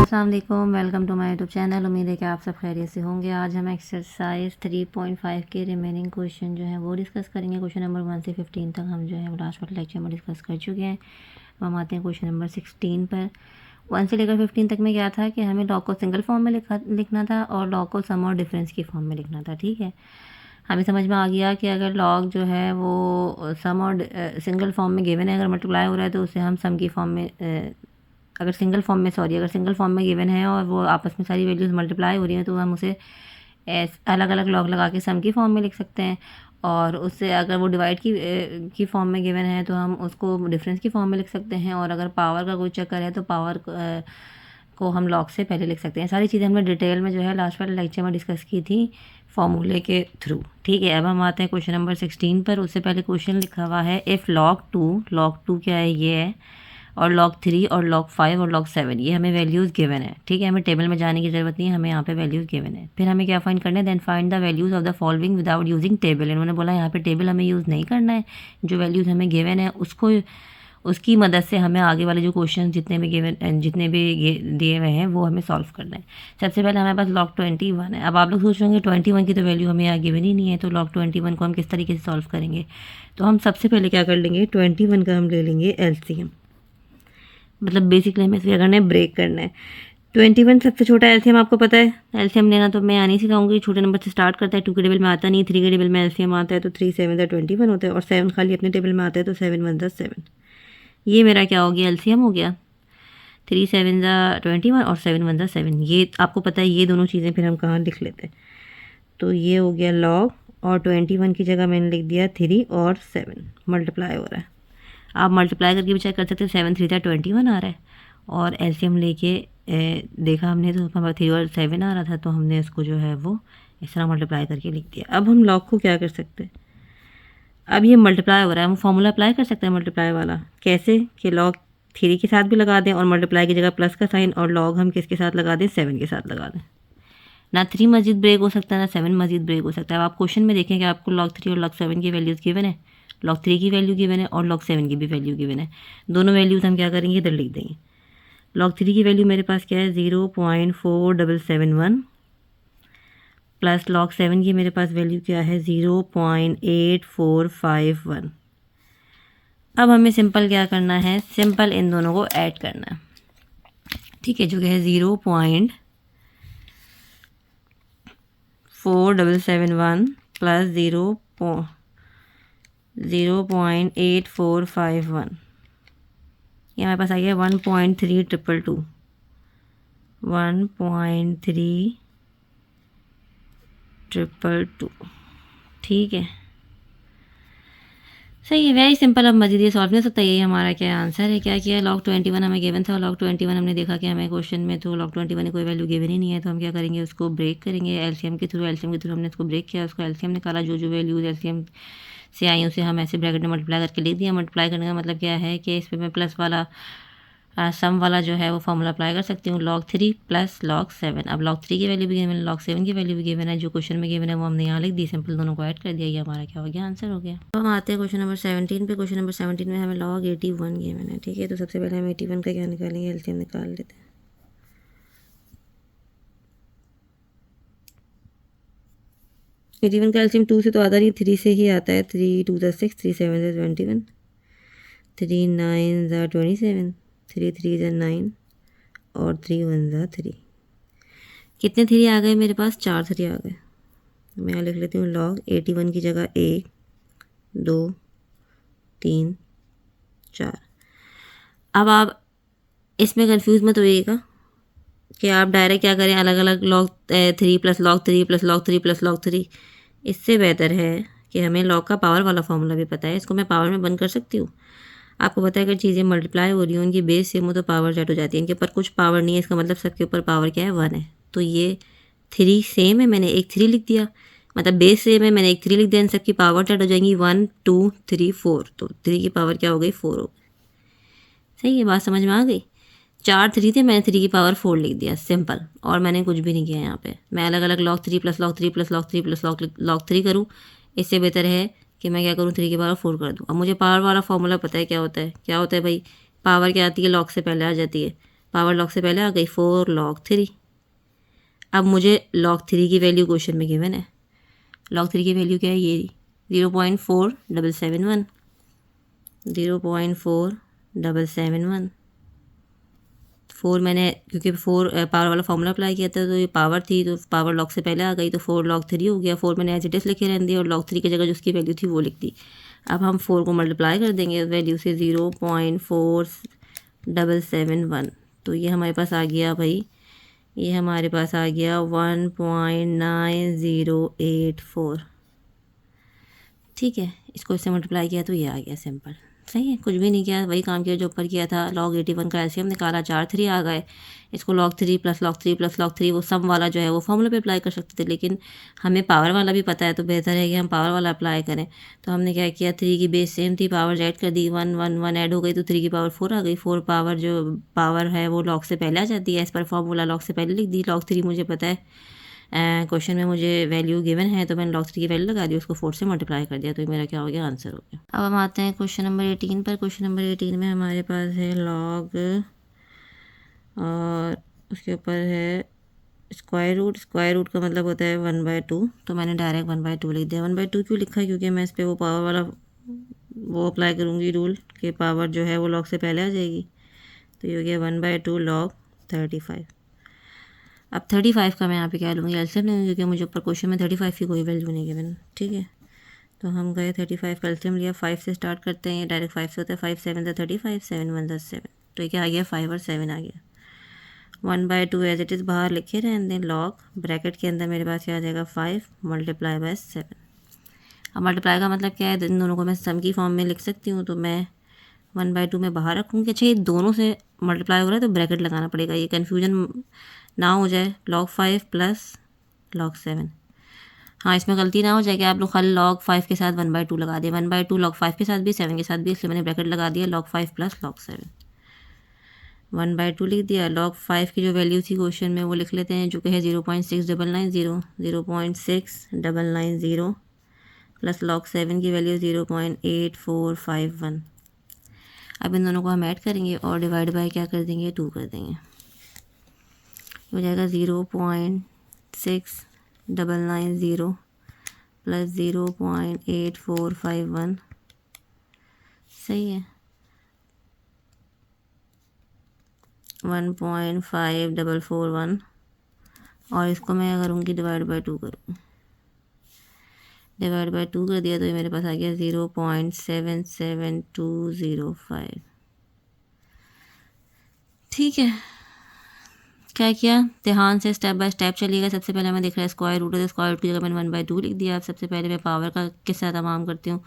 अस्सलाम वालेकुम, welcome to my YouTube channel. उम्मीद है कि आप सब खैरियत से होंगे। आज हम एक्सरसाइज 3.5 के रिमेनिंग क्वेश्चन जो है वो डिस्कस करेंगे। क्वेश्चन नंबर 1 से 15 तक हम जो है वो लास्ट वाले लेक्चर में डिस्कस कर चुके हैं। अब हम आते हैं क्वेश्चन नंबर 16 पर। 1 से लेकर 15 तक में क्या था कि हमें लॉग को सिंगल फॉर्म में लिखना था और लॉग को सम और डिफरेंस की फॉर्म में लिखना था। ठीक है, हमें समझ में आ गया कि अगर लॉग जो है वो सम और सिंगल फॉर्म में गिवन है, अगर मल्टीप्लाई हो रहा है तो उसे हम सम की फॉर्म में अगर सिंगल फॉर्म में गिवन है और वो आपस में सारी वैल्यूज़ मल्टीप्लाई हो रही हैं तो हम उसे अलग अलग लॉग लगा के सम की फॉर्म में लिख सकते हैं। और उससे अगर वो डिवाइड की फॉर्म में गिवन है तो हम उसको डिफरेंस की फॉर्म में लिख सकते हैं। और अगर पावर का कोई चक्कर है तो पावर को हम लॉग से पहले लिख सकते हैं। सारी चीज़ें हमने डिटेल में जो है लास्ट वाले लेक्चर में डिस्कस की थी फॉर्मूले के थ्रू। ठीक है, अब हम आते हैं क्वेश्चन नंबर 16 पर। उससे पहले क्वेश्चन लिखा हुआ है इफ़ लॉग टू क्या है, ये है, और log 3 और log 5 और log 7 ये हमें वैल्यूज़ गिवन है। ठीक है, हमें टेबल में जाने की ज़रूरत नहीं है, हमें यहाँ पे वैल्यूज़ गिवन है। फिर हमें क्या फाइंड करना है, then find the values of the following without using table. इन्होंने बोला यहाँ पे टेबल हमें यूज़ नहीं करना है, जो वैल्यूज़ हमें गिवन है उसको उसकी मदद से हमें आगे वाले जो क्वेश्चन जितने भी दिए हुए हैं वो हमें सॉल्व करना है। सबसे पहले हमारे पास log 21 है। अब आप लोग सोच रहे होंगे 21 की तो वैल्यू हमें यहाँ गिवन ही नहीं है, तो log 21 को हम किस तरीके से सॉल्व करेंगे। तो हम सबसे पहले क्या कर लेंगे, 21 का हम ले लेंगे एलसीएम। मतलब बेसिकली हमें क्या करना है, ब्रेक करना है। 21 सबसे छोटा एलसीएम आपको पता है, एलसीएम लेना तो मैं आनी सिखाऊंगी। छोटे नंबर से स्टार्ट करता है, 2 के टेबल में आता नहीं, 3 के टेबल में एलसीएम आता है तो 3 7 21 होता है, और 7 खाली अपने टेबल में आता है तो 7 1 7। ये मेरा क्या हो गया, एलसीएम हो गया। 3 7 21 और 7 1 7। ये आपको पता है, ये दोनों चीज़ें फिर हम कहाँ लिख लेते हैं। तो ये हो गया लॉग, और 21 की जगह मैंने लिख दिया 3 और 7 मल्टीप्लाई हो रहा है। आप मल्टीप्लाई करके भी चेक कर सकते हैं, 7 3 21 आ रहा है। और एलसीएम लेके देखा हमने तो 3 और 7 आ रहा था, तो हमने इसको जो है वो इस तरह मल्टीप्लाई करके लिख दिया। अब हम लॉग को क्या कर सकते हैं, अब ये मल्टीप्लाई हो रहा है, हम फॉर्मूला अप्लाई कर सकते हैं मल्टीप्लाई वाला। कैसे कि लॉग 3 के साथ भी लगा दें और मल्टीप्लाई की जगह प्लस का साइन, और लॉग हम किसके साथ लगा दें, 7 के साथ लगा दें। ना 3 मजीद ब्रेक हो सकता है, ना 7 मजीद ब्रेक हो सकता है। अब आप क्वेश्चन में देखें कि आपको log 3 और log 7 की वैल्यूज़ गिवन है, log 3 की वैल्यू गिवन है और log 7 की भी वैल्यू गिवन है। दोनों वैल्यूज़ हम क्या करेंगे, इधर लिख देंगे। log 3 की वैल्यू मेरे पास क्या है, 0.4771, प्लस log 7 की मेरे पास वैल्यू क्या है, 0.8451। अब हमें सिंपल क्या करना है, सिंपल इन दोनों को ऐड करना है। ठीक है, जो कि है 0.4771 प्लस 0.8451, ये हमारे पास आ गया 1.3222। 1.3222। ठीक है, सही है, वेरी सिंपल। अब मजीद ये सॉल्व नहीं हो सकता, यही हमारा क्या आंसर है। क्या किया, log 21 हमें गिवन था, log 21 हमने देखा कि हमें क्वेश्चन में तो log 21 की कोई वैल्यू गिवन ही नहीं है, तो हम क्या करेंगे, उसको ब्रेक करेंगे एलसीएम के थ्रू। हमने उसको ब्रेक किया, उसको एलसीएम निकाला, जो वैल्यूज एलसीएम से आई उसे हम ऐसे ब्रैकेट में मल्टीप्लाई करके लिख दिया। मल्टीप्लाई करने का मतलब क्या है कि इस पर मैं प्लस वाला सम वाला जो है वो फॉर्मूला अप्लाई कर सकती हूँ, log 3 प्लस log 7। अब log 3 की वैल्यू भी गिवन है, log 7 की वैल्यू भी गिवन है, जो क्वेश्चन में गिवन है वो हमने यहाँ लिख दी, सिंपल दोनों को ऐड कर दिया, ये हमारा क्या हो गया, आंसर हो गया। तो हम आते हैं क्वेश्चन नंबर 17 पे। क्वेश्चन नंबर 17 में हमें log 81 गिवन है। ठीक है, तो सबसे पहले हम 81 का क्या निकालेंगे, एलसीएम निकाल लेते हैं। का एलसीएम 2 से तो आता नहीं, 3 से ही आता है। 3 2 6, 3 7 21, 3 9 27, 3 3 9 और 3 1 3। कितने 3 आ गए मेरे पास, 4 3 आ गए। मैं यहाँ लिख लेती हूँ log 81 की जगह 1 2 3 4। अब आप इसमें कंफ्यूज मत होइएगा कि आप डायरेक्ट क्या करें, अलग अलग log 3 plus log 3 plus log 3 plus log 3। इससे बेहतर है कि हमें log का पावर वाला फॉर्मूला भी पता है, इसको मैं पावर में बंद कर सकती हूँ। आपको पता है अगर चीज़ें मल्टीप्लाई हो रही हो, उनकी बेस सेम हो तो पावर सेट हो जाती है। इनके ऊपर कुछ पावर नहीं है, इसका मतलब सबके ऊपर पावर क्या है, 1 है। तो ये 3 सेम है, मैंने एक 3 लिख दिया, मतलब बेस सेम है, मैंने एक 3 लिख दिया, इन सबकी पावर सेट हो जाएंगी 1 2 3 4। तो 3 की पावर क्या हो गई, 4 हो गई। सही है, बात समझ में आ गई। 4 3 थे, मैंने 3 की पावर 4 लिख दिया, सिंपल। और मैंने कुछ भी नहीं किया यहाँ पे। मैं अलग अलग log 3 plus log 3 plus log 3 plus log 3 करूँ, इससे बेहतर है कि मैं क्या करूँ, 3 की पावर 4 कर दूँ। अब मुझे पावर वाला फॉर्मूला पता है क्या होता है, भाई, पावर क्या आती है, log से पहले आ जाती है। पावर लॉग से पहले आ गई 4 log 3। अब मुझे log 3 की वैल्यू क्वेश्चन में गिवन है। log 3 की वैल्यू क्या है, ये 0.4771, 0.4771। 4 मैंने क्योंकि 4 पावर वाला फॉर्मूला अप्लाई किया था तो ये पावर थी, तो पावर लॉग से पहले आ गई तो 4 log 3 हो गया। 4 मैंने एज इट इज लिखे रहने दिया और log 3 की जगह जो उसकी वैल्यू थी वो लिख दी। अब हम 4 को मल्टीप्लाई कर देंगे वैल्यू से 0.4771, तो ये हमारे पास आ गया भाई, ये हमारे पास आ गया 1.9084। ठीक है, इसको इससे मल्टीप्लाई किया तो ये आ गया सिंपल। सही है, कुछ भी नहीं किया, वही काम किया जो ऊपर किया था। log 81 का एलसीएम निकाला, 4 3 आ गए। इसको log 3 plus log 3 plus log 3 वो सम वाला जो है वो फॉर्मूला पे अप्लाई कर सकते थे, लेकिन हमें पावर वाला भी पता है तो बेहतर है कि हम पावर वाला अप्लाई करें। तो हमने क्या किया, 3 की बेस सेम थी, पावर ऐड कर दी, 1 1 1 ऐड हो गई तो 3 की पावर 4 आ गई। 4 पावर जो पावर है वो log से पहले आ जाती है, इस पर फॉर्मूला log से पहले लिख दी। log 3 मुझे पता है, क्वेश्चन में मुझे वैल्यू गिवन है तो मैंने log 3 की वैल्यू लगा दी, उसको 4 से मल्टीप्लाई कर दिया, तो मेरा क्या हो गया, आंसर हो गया। अब हम आते हैं क्वेश्चन नंबर 18 पर। क्वेश्चन नंबर 18 में हमारे पास है log और उसके ऊपर है स्क्वायर रूट। स्क्वायर रूट का मतलब होता है 1/2, तो मैंने डायरेक्ट 1/2 लिख दिया। 1/2 क्यों लिखा है, क्योंकि मैं इस पर वो पावर वाला वो अप्लाई करूँगी रूल कि पावर जो है वो log से पहले आ जाएगी, तो ये हो गया 1/2 log 35। अब 35 का मैं यहाँ पे क्या लूँगी, एलसीएम लूँगी, क्योंकि मुझे ऊपर क्वेश्चन में 35 की कोई वैल्यू नहीं गिवन। ठीक है, तो हम गए 35 का एलसीएम लिया। 5 से स्टार्ट करते हैं, ये डायरेक्ट 5 से होता है। 5 7 35, 7 1 7, तो ये क्या आ गया, 5 और 7 आ गया। 1/2 एज इट इज़ बाहर लिखे रहने दें, लॉग ब्रैकेट के अंदर मेरे पास क्या आ जाएगा, 5 मल्टीप्लाई बाय 7। अब मल्टीप्लाई का मतलब क्या है, इन दोनों को मैं सम की फॉर्म में लिख सकती हूँ, तो मैं 1/2 में बाहर रखूँगी। अच्छा, ये दोनों से मल्टीप्लाई हो रहा है तो ब्रैकेट लगाना पड़ेगा, ये कन्फ्यूजन ना हो जाए। log 5 प्लस log 7, हाँ इसमें गलती ना हो जाए कि आप लोग खाली log 5 के साथ 1/2 लगा दिए। 1/2 log 5 के साथ भी 7 के साथ भी, इसलिए मैंने ब्रैकेट लगा दिया log 5 प्लस log 7। 1/2 लिख दिया। log 5 की जो वैल्यू थी क्वेश्चन में वो लिख लेते हैं, जो कि है 0.6990, 0.6990 प्लस log 7 की वैल्यू 0.8451। अब इन दोनों को हम ऐड करेंगे और डिवाइड बाय क्या कर देंगे, 2 कर देंगे, हो जाएगा 0.6990 प्लस 0.8451। सही है, 1.5441, और इसको मैं करूँगी डिवाइड बाय 2 करूँगी, डिवाइड बाय 2 कर दिया तो ये मेरे पास आ गया 0.77205। ठीक है, क्या किया, ध्यान से स्टेप बाय स्टेप चलिएगा। सबसे पहले हमें दिख रहा है स्क्वायर रूट है, तो स्क्वायर रूट की जगह मैंने 1/2 लिख दिया। अब सबसे पहले मैं पावर का किस साथ तमाम करती हूँ,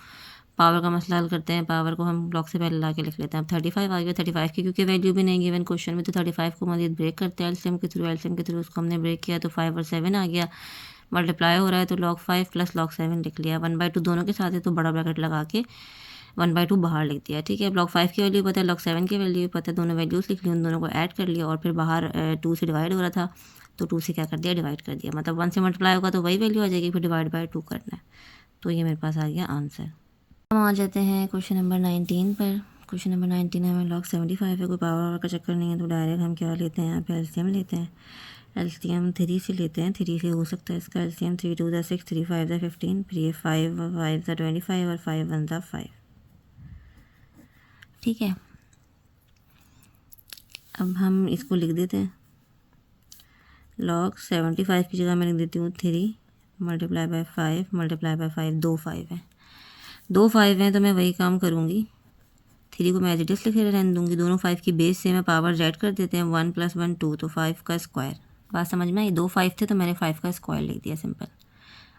पावर का मसला हल करते हैं। पावर को हम ब्लॉक से पहले ला के लिख लेते हैं। अब 35 आ गया। 35 की क्योंकि वैल्यू भी नहीं गिवन क्वेश्चन में, तो 35 को मजीद ब्रेक करते हैं एलसीएम के थ्रू। एलसीएम के थ्रू उसको हमने ब्रेक किया तो 5 और 7 आ गया। मल्टीप्लाई हो रहा है तो log 5 प्लस log 7 लिख लिया। 1/2 दोनों के साथ है तो बड़ा ब्रैकेट लगा के 1/2 बाहर लिख दिया। ठीक है, अब log 5 की वैल्यू पता है, log 7 की वैल्यू पता है, दोनों वैल्यूज़ लिख ली, उन दोनों को ऐड कर लिया और फिर बाहर 2 से डिवाइड हो रहा था तो 2 से क्या कर दिया, डिवाइड कर दिया। मतलब 1 से मल्टीप्लाई होगा तो वही वैल्यू आ जाएगी, फिर डिवाइड बाय 2 करना है, तो ये मेरे पास आ गया आंसर। हम आ जाते हैं क्वेश्चन नंबर 19 पर। क्वेश्चन नंबर 19 हमें log 75 है, कोई पावर का चक्कर नहीं है, तो डायरेक्ट हम क्या लेते हैं, यहाँ पे एलसीएम लेते हैं। एलसीएम 3 से लेते हैं, 3 से हो सकता है इसका एलसीएम। 3 2 ज़ा 6, 3 5 ज़ा 15, फिर ये 5 5 ज़ा 25 और 5 1 ज़ा 5। ठीक है, अब हम इसको लिख देते हैं। log 75 की जगह मैं लिख देती हूँ 3 मल्टीप्लाई बाय 5 मल्टीप्लाई बाय 5, 2 5 है, 2 5 हैं तो मैं वही काम करूँगी। 3 को मैं एज इट इज़ लिखे रहने दूँगी। दोनों 5 की बेस से मैं पावर ऐड कर देते हैं। 1 + 1 2, तो 5 का स्क्वायर। बात समझ में आई, 2 5 थे तो मैंने 5 का स्क्वायर लिख दिया सिंपल।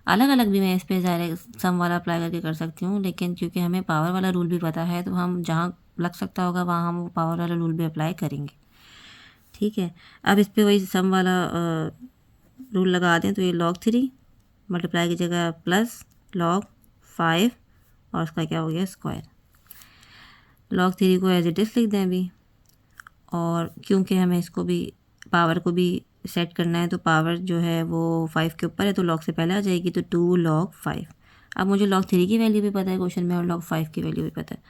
अलग अलग भी मैं इस पर ज़ाहिर सम वाला अप्लाई करके कर सकती हूँ, लेकिन क्योंकि हमें पावर वाला रूल भी पता है तो हम जहाँ लग सकता होगा वहाँ हम पावर वाला रूल भी अप्लाई करेंगे। ठीक है, अब इस पर वही सम वाला रूल लगा दें, तो ये log 3 मल्टीप्लाई की जगह प्लस log 5 और उसका क्या हो गया, स्क्वायर। log 3 को एज इट इज़ लिख दें अभी, और क्योंकि हमें इसको भी पावर को भी सेट करना है तो पावर जो है वो 5 के ऊपर है तो log से पहले आ जाएगी, तो 2 log 5। अब मुझे log 3 की वैल्यू भी पता है क्वेश्चन में और log 5 की वैल्यू भी पता है,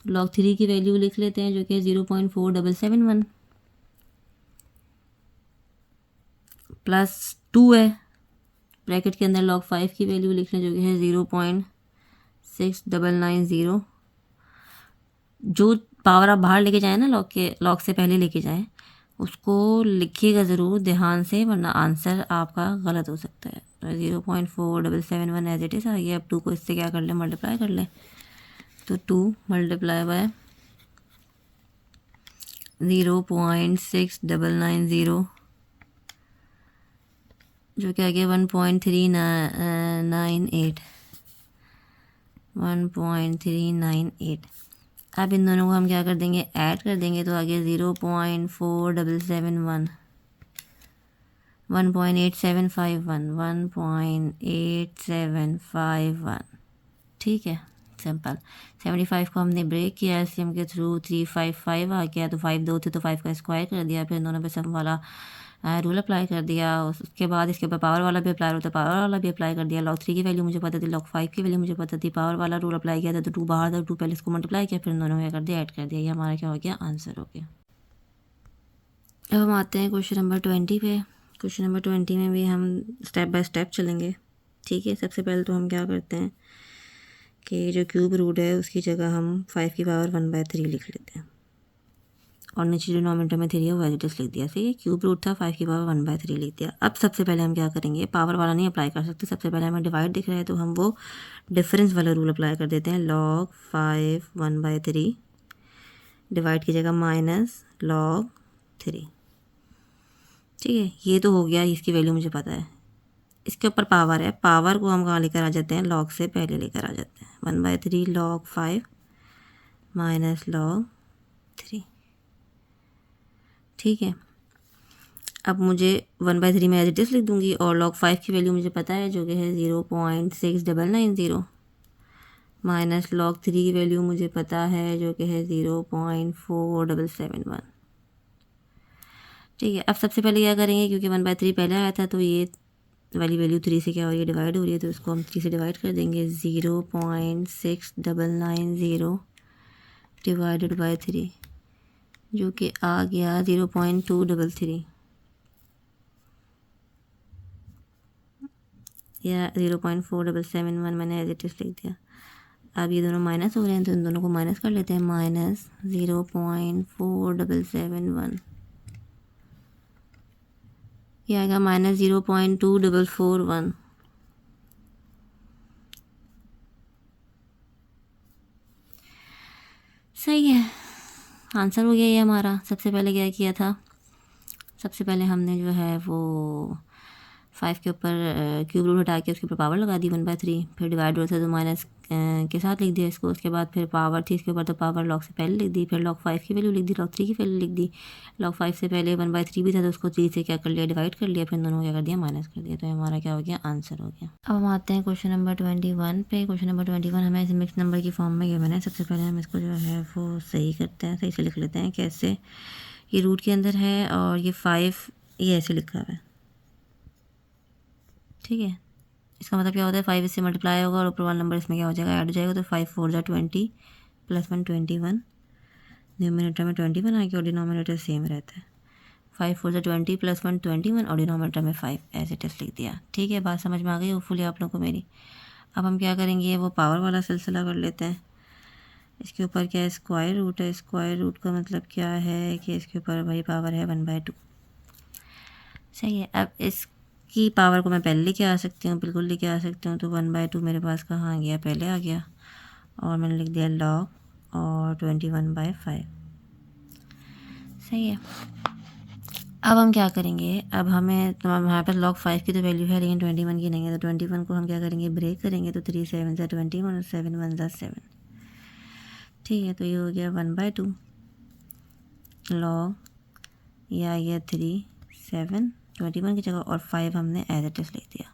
तो log 3 की वैल्यू लिख लेते हैं जो कि 0.4771। +2 है, ब्रैकेट के अंदर log 5 की वैल्यू लिख लें जो कि है 0.6990। जो पावर आप बाहर लेके जाएँ ना लॉग से पहले लेके जाएँ, उसको लिखिएगा ज़रूर ध्यान से, वरना आंसर आपका गलत हो सकता है। तो 0.4771 एज इट इज़ आ गया। अब 2 को इससे क्या कर लें, मल्टीप्लाई कर लें। तो 2 मल्टीप्लाई बाय 0.6990 जो क्या गया 1.398। अब इन दोनों को हम क्या कर देंगे, ऐड कर देंगे, तो आगे 0.4771 1.8751 ठीक है, सिंपल। 75 को हमने ब्रेक किया एलसीएम के थ्रू, 355 आ गया। तो 5 दो थे तो 5 का स्क्वायर कर दिया, फिर दोनों पे सम वाला रूल अप्लाई कर दिया। उसके बाद इसके ऊपर पावर वाला भी अप्लाई होता है, पावर वाला भी अप्लाई कर दिया। log 3 की वैल्यू मुझे पता थी, log 5 की वैल्यू मुझे पता थी, पावर वाला रूल अप्लाई किया था तो 2 बाहर था, 2 पहले इसको मल्टीप्लाई किया, फिर दोनों में कर दिया, ऐड कर दिया। ये हमारा क्या हो गया, आंसर हो गया। अब हम आते हैं क्वेश्चन नंबर 20 पे। क्वेश्चन नंबर 20 में भी हम स्टेप बाय स्टेप चलेंगे, ठीक है। सबसे पहले तो हम क्या करते हैं कि जो क्यूब रूट है उसकी जगह हम 5 की पावर 1/3 लिख लेते हैं, और नीचे जो डिनोमिनेटर में 3 है वो एज इट इज़ लिख दिया। सही है, क्यूब रूट था, 5 की पावर 1/3 लिख दिया। अब सबसे पहले हम क्या करेंगे, पावर वाला नहीं अप्लाई कर सकते, सबसे पहले हमें डिवाइड दिख रहा है तो हम वो डिफरेंस वाला रूल अप्लाई कर देते हैं। log 5 1/3 डिवाइड की जगह -log 3, ठीक है। ये तो हो गया, इसकी वैल्यू मुझे पता है। इसके ऊपर पावर है, पावर को हम कहाँ लेकर आ जाते हैं, log से पहले लेकर आ जाते हैं। 1/3 log 5 -log 3, ठीक है। अब मुझे 1/3 में एज इट इज़ लिख दूंगी, और log 5 की वैल्यू मुझे पता है जो कि है 0.6990 माइनस log 3 की वैल्यू मुझे पता है जो कि है 0.4771, ठीक है। अब सबसे पहले क्या करेंगे, क्योंकि 1/3 पहले आया था तो ये वाली वैल्यू 3 से क्या हो रही है, डिवाइड हो रही है, तो इसको हम 3 से डिवाइड कर देंगे। 0.6990 डिवाइडेड बाई 3 जो कि आ गया 0.233 या 0.4771 मैंने एज इट इज़ लिख दिया। अब ये दोनों माइनस हो रहे हैं तो इन दोनों को माइनस कर लेते हैं। -0.4771 ये आएगा -0.2441, सही है, आंसर हो गया ये हमारा। सबसे पहले क्या किया था, सबसे पहले हमने जो है वो 5 के ऊपर क्यूब रूट हटा के उसके ऊपर पावर लगा दी 1/3, फिर डिवाइड होता तो माइनस के साथ लिख दिया इसको। उसके बाद फिर पावर थी इसके ऊपर तो पावर log से पहले लिख दी, फिर log 5 की वैल्यू लिख दी, log 3 की वैल्यू लिख दी। log 5 से पहले 1/3 भी था तो उसको 3 से क्या कर लिया, डिवाइड कर लिया, फिर दोनों को क्या कर दिया, माइनस कर दिया। तो हमारा क्या हो गया, आंसर हो गया। अब हम आते हैं क्वेश्चन नंबर 21 पे। क्वेश्चन नंबर 21 हमें ऐसे मिक्स नंबर की फॉर्म में गिवन है। सबसे पहले हम इसको जो है वो सही करते हैं, सही से लिख लेते हैं। कैसे, ये रूट के अंदर है और ये 5 ये ऐसे लिखा हुआ है, ठीक है। इसका मतलब क्या होता है, 5 इससे मल्टीप्लाई होगा और ऊपर वाला नंबर इसमें क्या हो जाएगा, ऐड हो जाएगा। तो 5 4 जा 20 + 1 21, न्यूमिनेटर में 21 आ गया और डिनोमिनेटर सेम रहता है। 5 4 जा 20 + 1 21 और डिनोमिनेटर में 5 एज इट इज़ लिख दिया, ठीक है। बात समझ में आ गई होपफुली आप लोगों को मेरी। अब हम क्या करेंगे, वो पावर वाला सिलसिला कर लेते हैं। इसके ऊपर क्या है, स्क्वायर रूट है। स्क्वायर रूट का मतलब क्या है कि इसके ऊपर वही पावर है 1/2, सही है। अब इसकी पावर को मैं पहले लेके आ सकती हूँ, बिल्कुल लेके आ सकती हूँ। तो 1/2 मेरे पास कहाँ आ गया, पहले आ गया, और मैंने लिख दिया log और 21/5, सही है। अब हम क्या करेंगे, अब हमें तो हमारे पास log 5 की तो वैल्यू है लेकिन 21 की नहीं है। तो 21 को हम क्या करेंगे, ब्रेक करेंगे। तो 3 7 जा 21 और 7 1 जा 7, ठीक है। तो ये हो गया 1/2 log, ये आ गया 3 7 21 की जगह और 5 हमने एज इट इज़ लिख दिया।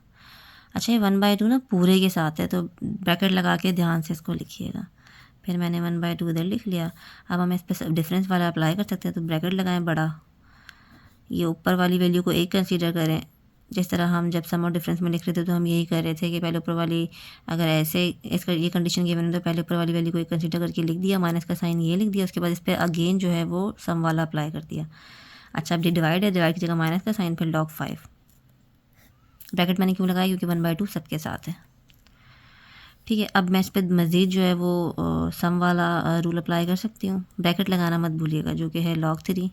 अच्छा, ये 1/2 ना पूरे के साथ है तो ब्रैकेट लगा के ध्यान से इसको लिखिएगा। फिर मैंने 1/2 इधर लिख लिया। अब हम इस पर डिफरेंस वाला अप्लाई कर सकते हैं, तो ब्रैकेट लगाएं बड़ा, ये ऊपर वाली वैल्यू को 1 कंसीडर करें। जिस तरह हम जब सम और डिफरेंस में लिख रहे थे तो हम यही कर रहे थे कि पहले ऊपर वाली, अगर ऐसे इसका ये कंडीशन गिवन है तो पहले ऊपर वाली वैल्यू को 1 कंसीडर करके लिख दिया, माइनस का साइन ये लिख दिया। उसके बाद इस पर अगेन जो है वो सम वाला अप्लाई कर दिया। अच्छा, अब ये डिवाइड है, डिवाइड की जगह माइनस का साइन, फिर log 5, ब्रैकेट मैंने क्यों लगाया, क्योंकि 1/2 सबके साथ है। ठीक है, अब मैं इस पर मज़ीद जो है वो सम वाला रूल अप्लाई कर सकती हूँ। ब्रैकेट लगाना मत भूलिएगा, जो कि है log 3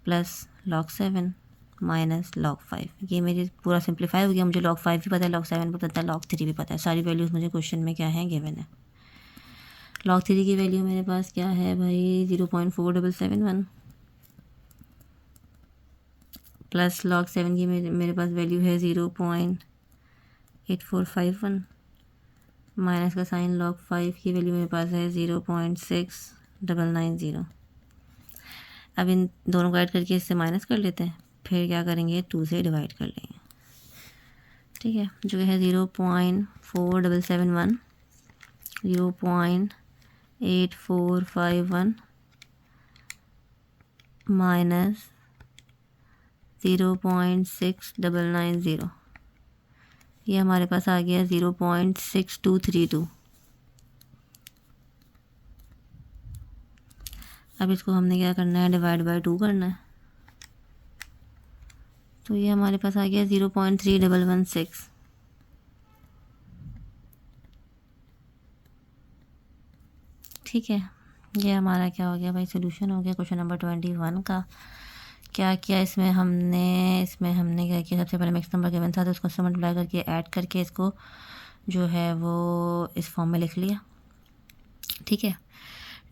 plus log 7 minus log 5। ये मेरी पूरा सिंप्लीफाई हो गया। मुझे log 5 भी पता है, log 7 भी पता है, log 3 भी पता है। सारी वैल्यूज़ मुझे क्वेश्चन में क्या है, गिवन है। log 3 की वैल्यू मेरे पास क्या है भाई, 0.4771 प्लस log 7 की मेरे पास वैल्यू है 0.8451 माइनस का साइन log 5 की वैल्यू मेरे पास है 0.6990। अब इन दोनों को ऐड करके इससे माइनस कर लेते हैं, फिर क्या करेंगे, 2 से डिवाइड कर लेंगे। ठीक है, जो है 0.4771 0.8451 माइनस 0.6990, ये हमारे पास आ गया 0.6232। अब इसको हमने क्या करना है, डिवाइड बाय 2 करना है। तो ये हमारे पास आ गया 0.3116। ठीक है, ये हमारा क्या हो गया भाई, सोल्यूशन हो गया क्वेश्चन नंबर 21 का। क्या किया इसमें हमने क्या किया, सबसे पहले मैक्स नंबर गिवन था तो उसको से मल्टीप्लाई करके ऐड करके इसको जो है वो इस फॉर्म में लिख लिया। ठीक है,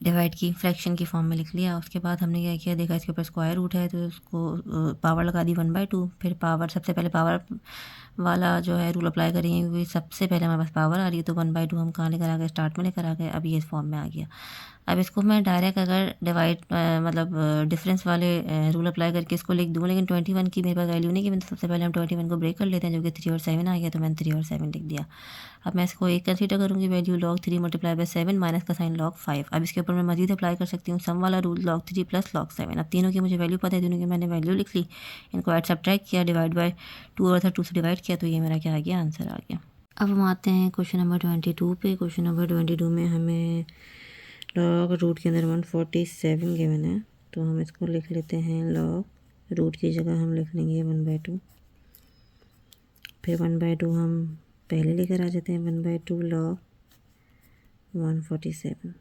डिवाइड की फ्रैक्शन की फॉर्म में लिख लिया। उसके बाद हमने क्या किया, देखा इसके ऊपर स्क्वायर रूट है तो उसको पावर लगा दी 1/2। फिर पावर, सबसे पहले पावर वाला जो है रूल अप्लाई करेंगे, क्योंकि सबसे पहले हमारे पास पावर आ रही है। तो 1/2 हम कहाँ लेकर आ गए, स्टार्ट में लेकर आ गए। अब ये इस फॉर्म में आ गया। अब इसको मैं डायरेक्ट अगर डिवाइड मतलब डिफरेंस वाले रूल अप्लाई करके इसको लिख दूँ, लेकिन 21 की मेरे पास वैल्यू नहीं कि, सबसे पहले हम 21 को ब्रेक कर लेते हैं, जो कि 3 और 7 आ गया, तो मैंने 3 और 7 लिख दिया। अब मैं इसको एक कंसीडर करूँगी value, log 3 multiply by 7 minus का साइन log 5। अब इसके ऊपर मैं मजीद अप्लाई कर सकती हूँ सम वाला रूल, log 3 प्लस log 7। अब तीनों की मुझे वैल्यू पता है, तीनों की मैंने वैल्यू लिख ली, इनको ऐड सब्ट्रैक्ट किया, डिवाइड बाय 2 और था 2 से डिवाइड किया, तो ये मेरा क्या आ गया, आंसर आ गया। अब हम आते हैं क्वेश्चन नंबर 22 पे। क्वेश्चन नंबर 22 में हमें लॉग रूट के अंदर 147 गिवन है, तो हम इसको लिख लेते हैं, लॉग रूट की जगह हम लिख लेंगे 1/2। फिर 1/2 हम पहले लेकर आ जाते हैं, 1/2 लॉग 147।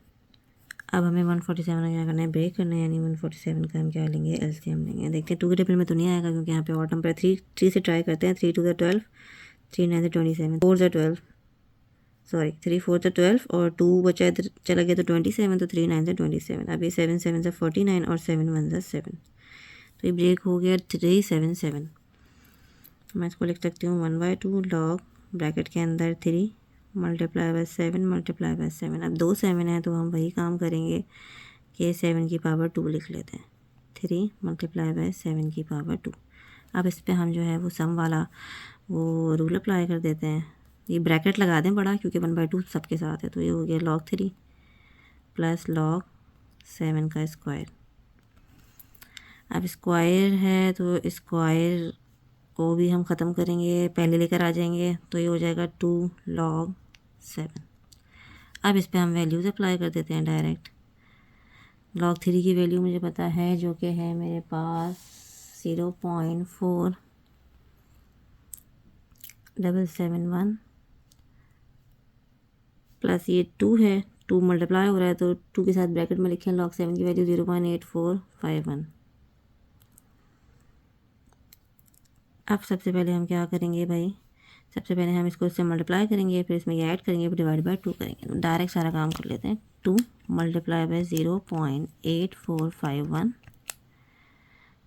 अब हमें 147 का क्या करना है, ब्रेक करना है, यानी 147 का हम क्या लेंगे, एलसीएम लेंगे। देखते हैं 2 के टेबल में तो नहीं आएगा, क्योंकि यहाँ पे ऑड नंबर 3 से ट्राई करते हैं। 3 2 12, 3 9 27, 4 12, सॉरी 3 4 12 और 2 बचा इधर चला गया तो 27, तो 3 9 27। अब ये 7 7 से 49 और 7 1 से 7, तो ये ब्रेक हो गया 377। मैं इसको लिख सकती हूँ 1/2 लॉग ब्रैकेट के अंदर 3 मल्टीप्लाई बाय 7 मल्टीप्लाई बाय 7। अब 2 7 है तो हम वही काम करेंगे कि 7 की पावर 2 लिख लेते हैं, 3 मल्टीप्लाई बाय 7 की पावर 2। अब इस पर हम जो है वो सम वाला वो रूल अप्लाई कर देते हैं। ये ब्रैकेट लगा दें बड़ा, क्योंकि 1/2 सबके साथ है। तो ये हो गया log 3 प्लस log 7 का स्क्वायर। अब स्क्वायर है तो स्क्वायर को भी हम ख़त्म करेंगे, पहले लेकर आ जाएंगे, तो ये हो जाएगा 2 log 7। अब इस पर हम वैल्यूज़ अप्लाई कर देते हैं डायरेक्ट। log 3 की वैल्यू मुझे पता है, जो कि है मेरे पास 0.4771 प्लस ये 2 है, 2 मल्टीप्लाई हो रहा है तो 2 के साथ ब्रैकेट में लिखें, log 7 की वैल्यू 0.8451। अब सबसे पहले हम क्या करेंगे भाई, सबसे पहले हम इसको इससे मल्टीप्लाई करेंगे, फिर इसमें ये ऐड करेंगे, फिर डिवाइड बाय 2 करेंगे। तो डायरेक्ट सारा काम कर लेते हैं। 2 मल्टीप्लाई बाय 0.8451,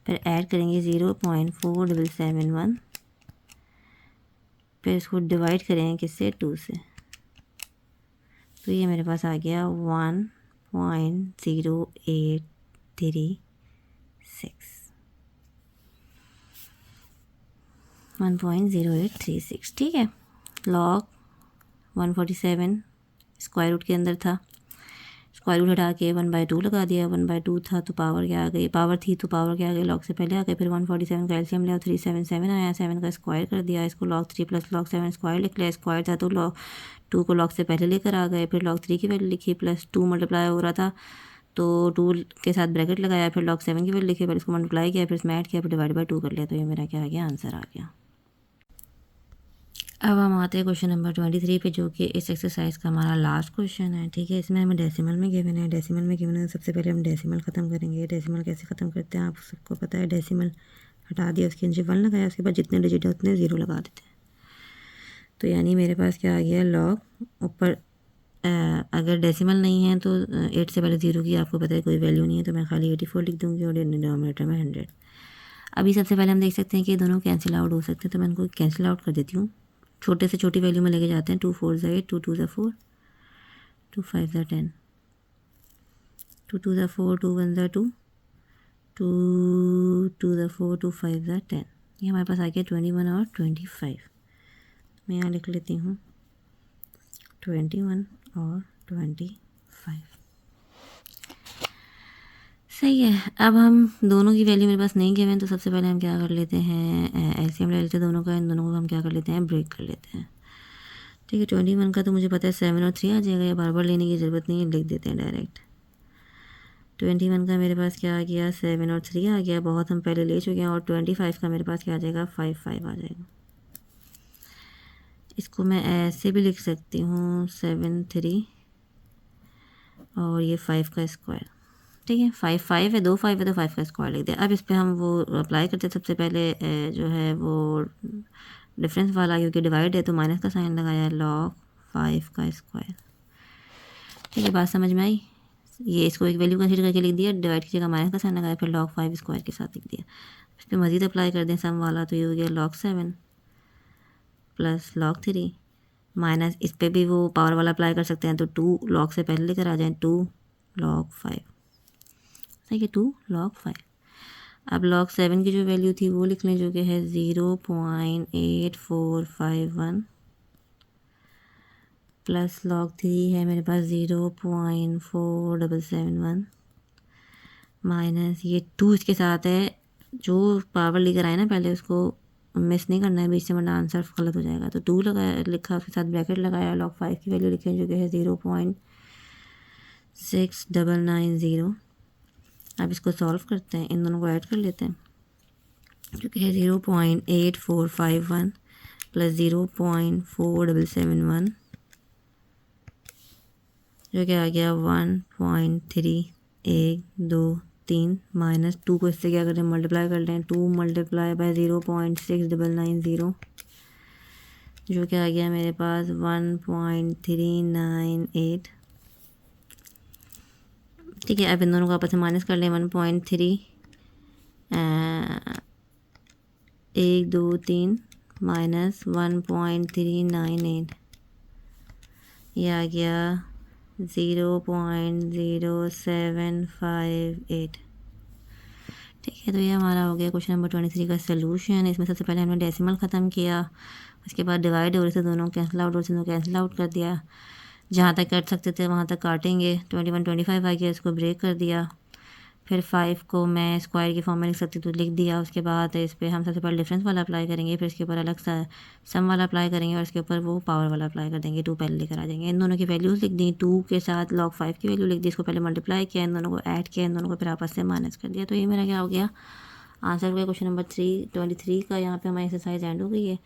फिर ऐड करेंगे 0.4771, फिर इसको डिवाइड करेंगे किससे, 2 से। तो ये मेरे पास आ गया 1.0836। ठीक है, log 147 स्क्वायर रूट के अंदर था, स्क्वायर रूट हटा के 1/2 लगा दिया। 1/2 था तो पावर क्या आ गई, पावर थी तो पावर क्या आ गई, log से पहले आ गए। फिर 147 का एलसीएम लिया, 377 आया, 7 का स्क्वायर कर दिया, इसको log 3 प्लस log 7 स्क्वायर लिख लिया। स्क्वायर था तो log 2 को log से पहले लेकर आ गए, फिर log 3 की वैल्यू लिखी, प्लस 2 मल्टीप्लाई हो रहा था तो 2 के साथ ब्रैकेट लगाया, फिर log 7 की वैल्यू लिखी, फिर इसको मल्टीप्लाई किया, फिर इसमें ऐड किया, फिर डिवाइड बाय 2 कर लिया। तो ये मेरा क्या आ गया, आंसर आ गया। अब हम आते हैं क्वेश्चन नंबर 23 पे, जो कि इस एक्सरसाइज का हमारा लास्ट क्वेश्चन है। ठीक है, इसमें हमें डेसिमल में गिवन है। डेसिमल में गिवन है, सबसे पहले हम डेसिमल ख़त्म करेंगे। डेसिमल कैसे ख़त्म करते हैं आप सबको पता है। डेसिमल हटा दिया, उसके नीचे 1 लगाया, उसके बाद जितने डिजिट है उतने 0 लगा देते हैं। तो यानी मेरे पास क्या आ गया, लॉग ऊपर अगर डेसिमल नहीं है तो 8 से पहले 0 की आपको पता है कोई वैल्यू नहीं है, तो मैं खाली 84 लिख दूँगी और डिनोमिनेटर में 100। अभी सबसे पहले हम देख सकते हैं कि दोनों कैंसिल आउट हो सकते हैं, तो मैं इनको कैंसिल आउट कर देती हूँ। छोटे से छोटी वैल्यू में लेके जाते हैं। 2 4 ज़ा 8, 2 2 ज़ा 4, 2 5 ज़ा 10, 2 2 ज़ा 4, 2 1 ज़ा 2, 2 2 ज़ा 4, 2 5 ज़ा 10। ये हमारे पास आ गया 21 और 25। मैं यहाँ लिख लेती हूँ 21 और 25। सही है। अब हम दोनों की वैल्यू मेरे पास नहीं गिवन, तो सबसे पहले हम क्या कर लेते हैं, एलसीएम ले लेते हैं दोनों का। इन दोनों को हम क्या कर लेते हैं, ब्रेक कर लेते हैं। ठीक है, 21 का तो मुझे पता है 7 और 3 आ जाएगा, या बार बार लेने की ज़रूरत नहीं है, लिख देते हैं डायरेक्ट। 21 का मेरे पास क्या आ गया, 7 और 3 आ गया, बहुत हम पहले ले चुके हैं। और 25 का मेरे पास क्या आ जाएगा, 5 5 आ जाएगा। इसको मैं ऐसे भी लिख सकती हूँ, 7 3 और ये 5 का स्क्वायर। ठीक है, 5 5 है, 2 5 है, तो 5 का स्क्वायर लिख दिया। अब इस पर हम वो अप्लाई करते हैं। सबसे पहले जो है वो डिफरेंस वाला, क्योंकि डिवाइड है तो माइनस का साइन लगाया, log 5 का स्क्वायर। ठीक है, बात समझ में आई। ये इसको एक वैल्यू कंसीडर करके लिख दिया, डिवाइड की जगह माइनस का साइन लगाया, फिर log 5 स्क्वायर के साथ लिख दिया। इस पर मज़ीद अप्लाई कर दें सम वाला, तो ये हो गया log 7 प्लस log 3 माइनस, इस पर भी वो पावर वाला अप्लाई कर सकते हैं, तो 2 log से पहले लेकर आ जाएँ, 2 log 5। सही है, 2 log 5। अब log 7 की जो वैल्यू थी वो लिख लें, जो कि है 0.8451 प्लस log 3 है मेरे पास 0.4771 माइनस ये 2 इसके साथ है। जो पावर लेकर आए ना पहले, उसको मिस नहीं करना है, बीच से वरना आंसर गलत हो जाएगा। तो 2 लगाया, लिखा, उसके साथ ब्रैकेट लगाया, log 5 की वैल्यू लिखें, जो कि है 0.6990। अब इसको सॉल्व करते हैं, इन दोनों को ऐड कर लेते हैं, जो कि है 0.8451 प्लस 0.4771, जो कि आ गया 1.3123 माइनस 2 को इससे क्या करें, मल्टीप्लाई कर लें, 2 मल्टीप्लाई बाय 0.6990, जो कि आ गया मेरे पास 1.398। ठीक है, अब इन दोनों को आपस में माइनस कर लें, 1.3 1 2 3 माइनस 1.398, ये आ गया 0.0758। ठीक है, तो ये हमारा हो गया क्वेश्चन नंबर 23 का सलूशन। इसमें सबसे पहले हमने डेसिमल ख़त्म किया, उसके बाद डिवाइड हो रहे थे दोनों कैंसिल आउट, और दोनों कैंसिल आउट कर दिया। जहाँ तक काट सकते थे वहाँ तक काटेंगे। 21 25 आ गया, इसको ब्रेक कर दिया। फिर 5 को मैं स्क्वायर की फॉर्म में लिख सकती तो लिख दिया। उसके बाद इस पर हम सबसे पहले डिफरेंस वाला अप्लाई करेंगे, फिर इसके ऊपर अलग सा सम वाला अप्लाई करेंगे, और इसके ऊपर वो पावर वाला अप्लाई कर देंगे। 2 पहले लेकर आ जाएंगे। इन दोनों की वैल्यूज़ लिख दी, 2 के साथ log 5 की वैल्यू लिख दी, इसको पहले मल्टीप्लाई किया, इन दोनों को ऐड किया, इन दोनों को फिर आपस से माइनस कर दिया। तो ये मेरा क्या हो गया, आंसर हो गया क्वेश्चन नंबर 23 का। यहाँ पर हमारी एक्सरसाइज एंड हो गई है।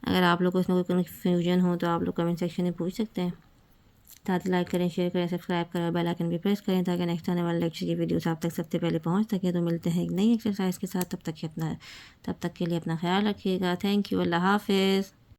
अगर आप लोग को इसमें कोई कन्फ्यूजन हो तो आप लोग कमेंट सेक्शन में पूछ सकते हैं। साथ ही लाइक करें, शेयर करें, सब्सक्राइब करें और बेल आइकन भी प्रेस करें, ताकि नेक्स्ट आने वाले लेक्चर की वीडियोस आप तक सबसे पहले पहुंच सके। तो मिलते हैं एक नई एक्सरसाइज के साथ, तब तक के लिए अपना ख्याल रखिएगा। थैंक यू, अल्लाह हाफिज़।